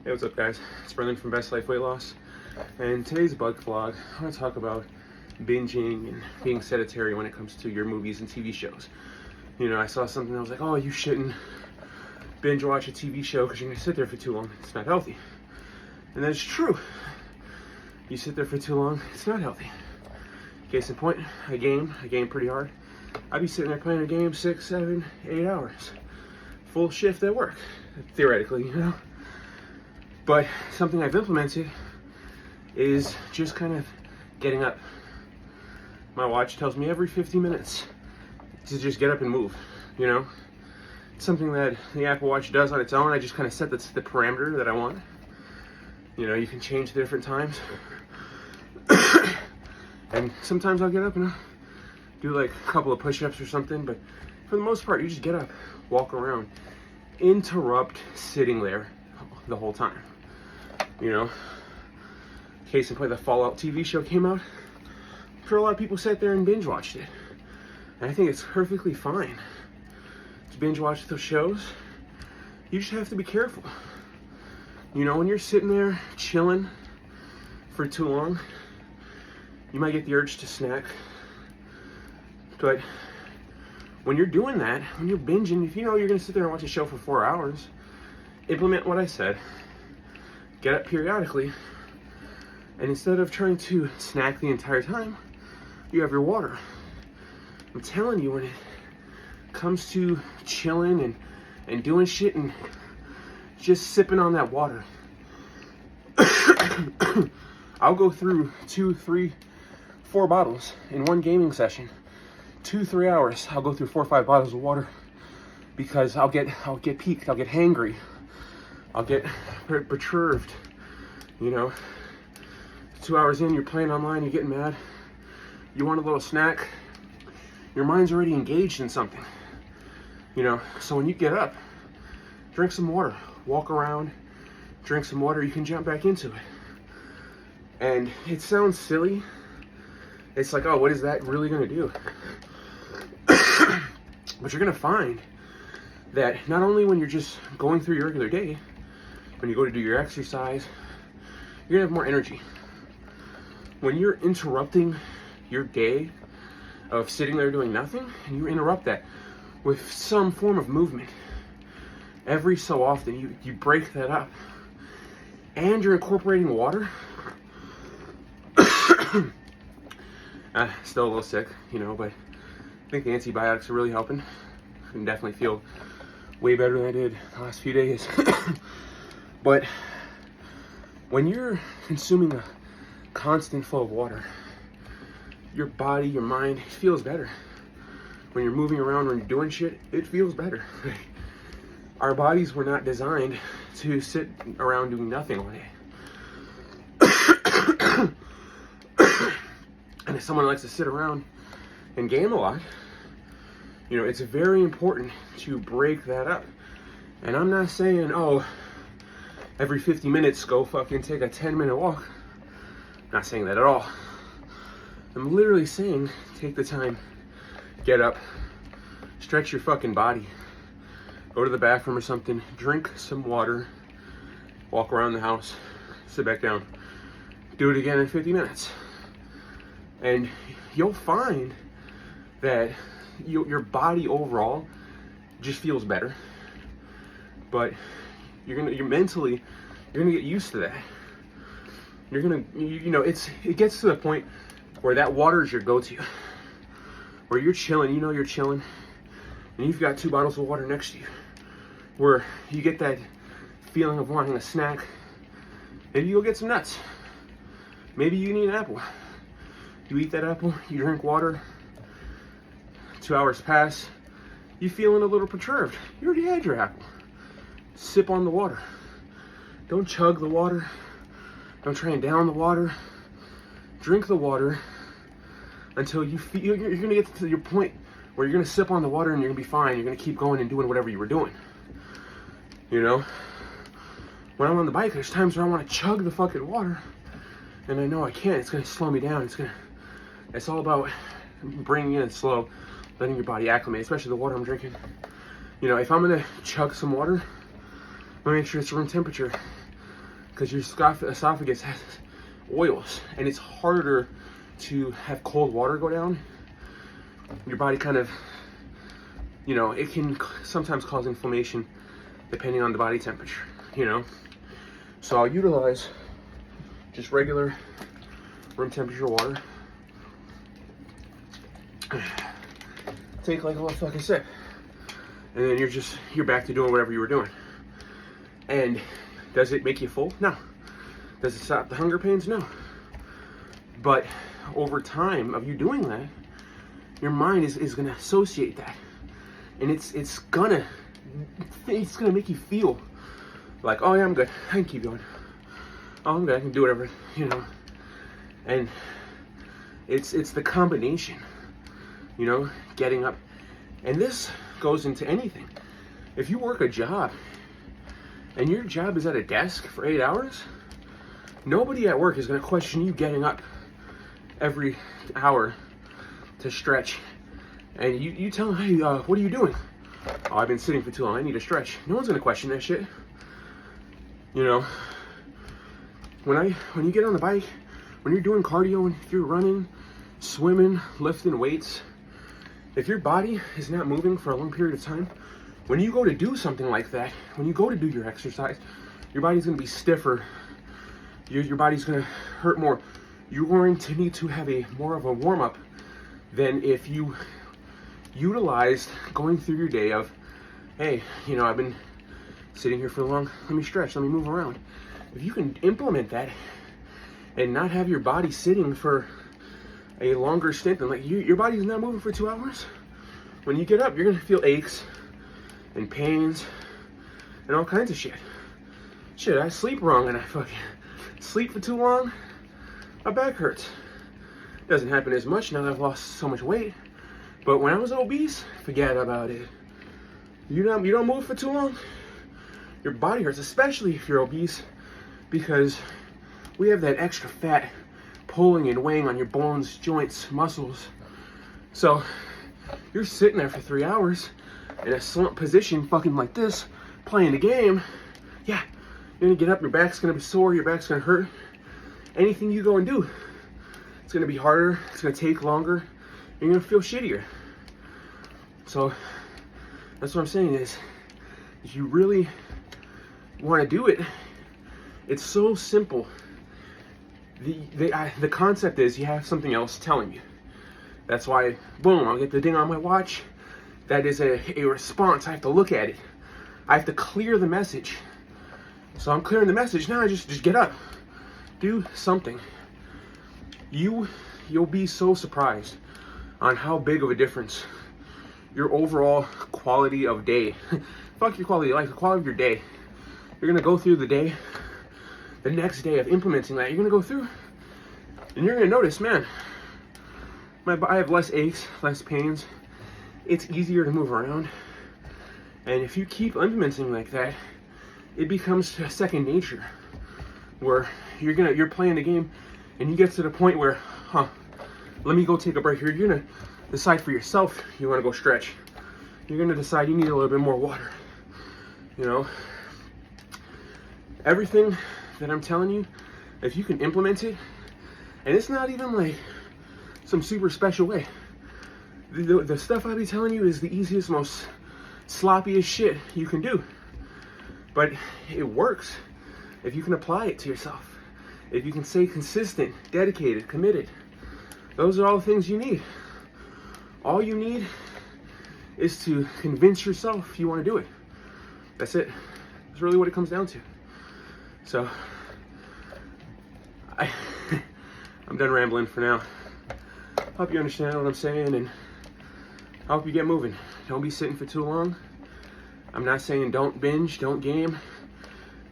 Hey, what's up, guys? It's Brendan from Best Life Weight Loss, and today's bug vlog, I want to talk about binging and being sedentary when it comes to your movies and TV shows. You know, I saw something that was like, oh, you shouldn't binge watch a TV show because you're going to sit there for too long. It's not healthy. And that's true. You sit there for too long, it's not healthy. Case in point, I game pretty hard. I'd be sitting there playing a game 6, 7, 8 hours. Full shift at work, theoretically, you know? But something I've implemented is just kind of getting up. My watch tells me every 50 minutes to just get up and move, you know? It's something that the Apple Watch does on its own. I just kind of set the parameter that I want. You know, you can change the different times. And sometimes I'll get up and I'll do like a couple of push-ups or something, but for the most part, you just get up, walk around, interrupt sitting there the whole time. You know, case in point, the Fallout TV show came out. I'm sure a lot of people sat there and binge watched it. And I think it's perfectly fine to binge watch those shows. You just have to be careful. You know, when you're sitting there chilling for too long, you might get the urge to snack. But when you're doing that, when you're binging, if you know you're gonna sit there and watch a show for 4 hours, implement what I said. Get up periodically, and instead of trying to snack the entire time, you have your water. I'm telling you, when it comes to chilling and doing shit and just sipping on that water, I'll go through 2, 3, 4 bottles in one gaming session. 2, 3 hours, I'll go through 4 or 5 bottles of water because I'll get peaked, I'll get hangry. I'll get perturbed, you know. 2 hours in, you're playing online, you're getting mad. You want a little snack. Your mind's already engaged in something, you know. So when you get up, drink some water, walk around, drink some water, you can jump back into it. And it sounds silly. It's like, oh, what is that really gonna do? But you're gonna find that not only when you're just going through your regular day, when you go to do your exercise, you're gonna have more energy. When you're interrupting your day of sitting there doing nothing, and you interrupt that with some form of movement, every so often you break that up, and you're incorporating water. Still a little sick, you know, but I think the antibiotics are really helping. I can definitely feel way better than I did the last few days. But when you're consuming a constant flow of water, your body, your mind, it feels better. When you're moving around, when you're doing shit, it feels better. Our bodies were not designed to sit around doing nothing all day. And if someone likes to sit around and game a lot, you know, it's very important to break that up. And I'm not saying, oh, every 50 minutes go fucking take a 10-minute walk. I'm not saying that at all. I'm literally saying take the time, get up, stretch your fucking body, go to the bathroom or something, drink some water, walk around the house, sit back down, do it again in 50 minutes. And you'll find that your body overall just feels better. But you're mentally gonna get used to that. You're gonna, you know, it gets to the point where that water is your go-to. Where you're chilling, you know you're chilling, and you've got 2 bottles of water next to you. Where you get that feeling of wanting a snack. Maybe you go get some nuts. Maybe you need an apple. You eat that apple, you drink water. 2 hours pass, you feeling a little perturbed. You already had your apple. Sip on the water. Don't chug the water. Don't try and down the water. Drink the water until you feel you're gonna get to your point where you're gonna sip on the water and you're gonna be fine. You're gonna keep going and doing whatever you were doing. You know? When I'm on the bike, there's times where I want to chug the fucking water, and I know I can't. It's gonna slow me down. It's all about bringing in slow, letting your body acclimate, especially the water I'm drinking. You know, if I'm gonna chug some water, I'm gonna make sure it's room temperature. because your esophagus has oils, and it's harder to have cold water go down. Your body kind of, you know, it can sometimes cause inflammation depending on the body temperature, you know. So I'll utilize just regular room temperature water. Take like a little fucking sip, and then you're back to doing whatever you were doing. And does it make you full? No. Does it stop the hunger pains? No. But over time of you doing that, your mind is gonna associate that, and it's gonna make you feel like, oh yeah, I'm good, I can keep going. Oh, I'm good, I can do whatever, you know. And it's the combination, you know, getting up. And this goes into anything. If you work a job and your job is at a desk for 8 hours, nobody at work is going to question you getting up every hour to stretch. And you tell them, hey, what are you doing? Oh, I've been sitting for too long, I need to stretch. No one's going to question that shit. You know, when you get on the bike, when you're doing cardio, and if you're running, swimming, lifting weights, if your body is not moving for a long period of time, when you go to do something like that, when you go to do your exercise, your body's going to be stiffer. Your body's going to hurt more. You're going to need to have more of a warm-up than if you utilized going through your day of, hey, you know, I've been sitting here for long, let me stretch, let me move around. If you can implement that and not have your body sitting for a longer stint than, like, your body's not moving for 2 hours, when you get up, you're gonna feel aches and pains and all kinds of shit. Shit, I sleep wrong and I fucking sleep for too long, my back hurts. Doesn't happen as much now that I've lost so much weight, but when I was obese, forget about it. You don't move for too long, your body hurts, especially if you're obese, because we have that extra fat pulling and weighing on your bones, joints, muscles. So you're sitting there for 3 hours in a slump position, fucking like this, playing the game. Yeah, you're gonna get up, your back's gonna be sore, your back's gonna hurt. Anything you go and do, it's gonna be harder, it's gonna take longer, you're gonna feel shittier. So that's what I'm saying is, if you really want to do it, it's so simple. The concept is you have something else telling you. That's why, boom, I'll get the ding on my watch. That is a response. I have to look at it. I have to clear the message. So I'm clearing the message. Now I just get up. Do something. You'll be so surprised on how big of a difference your overall quality of day, fuck your quality of life, the quality of your day. You're gonna go through the day, the next day of implementing that, you're gonna go through, and you're gonna notice, man, I have less aches, less pains. It's easier to move around. And if you keep implementing like that, it becomes second nature, where you're playing the game, and you get to the point where, let me go take a break here. You're gonna decide for yourself you want to go stretch. You're gonna decide you need a little bit more water. You know, everything that I'm telling you, if you can implement it, and it's not even like some super special way. The stuff I be telling you is the easiest, most sloppiest shit you can do. But it works if you can apply it to yourself. If you can stay consistent, dedicated, committed. Those are all the things you need. All you need is to convince yourself you want to do it. That's it. That's really what it comes down to. So, I'm done rambling for now. Hope you understand what I'm saying, and I hope you get moving. Don't be sitting for too long. I'm not saying don't binge, don't game.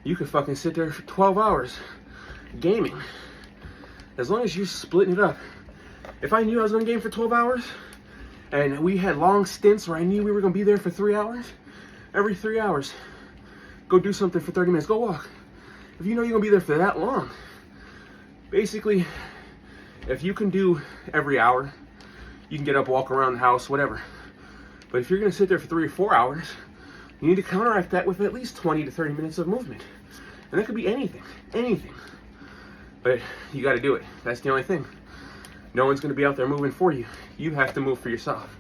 You could fucking sit there for 12 hours gaming. As long as you're splitting it up. If I knew I was gonna game for 12 hours, and we had long stints where I knew we were gonna be there for 3 hours, every 3 hours, go do something for 30 minutes, go walk. If you know you're gonna be there for that long, basically, if you can do every hour, you can get up, walk around the house, whatever. But if you're gonna sit there for 3 or 4 hours, you need to counteract that with at least 20 to 30 minutes of movement. And that could be anything, anything. But you got to do it. That's the only thing. No one's going to be out there moving for you. You have to move for yourself.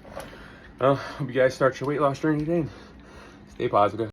Well, hope you guys start your weight loss journey today. Stay positive.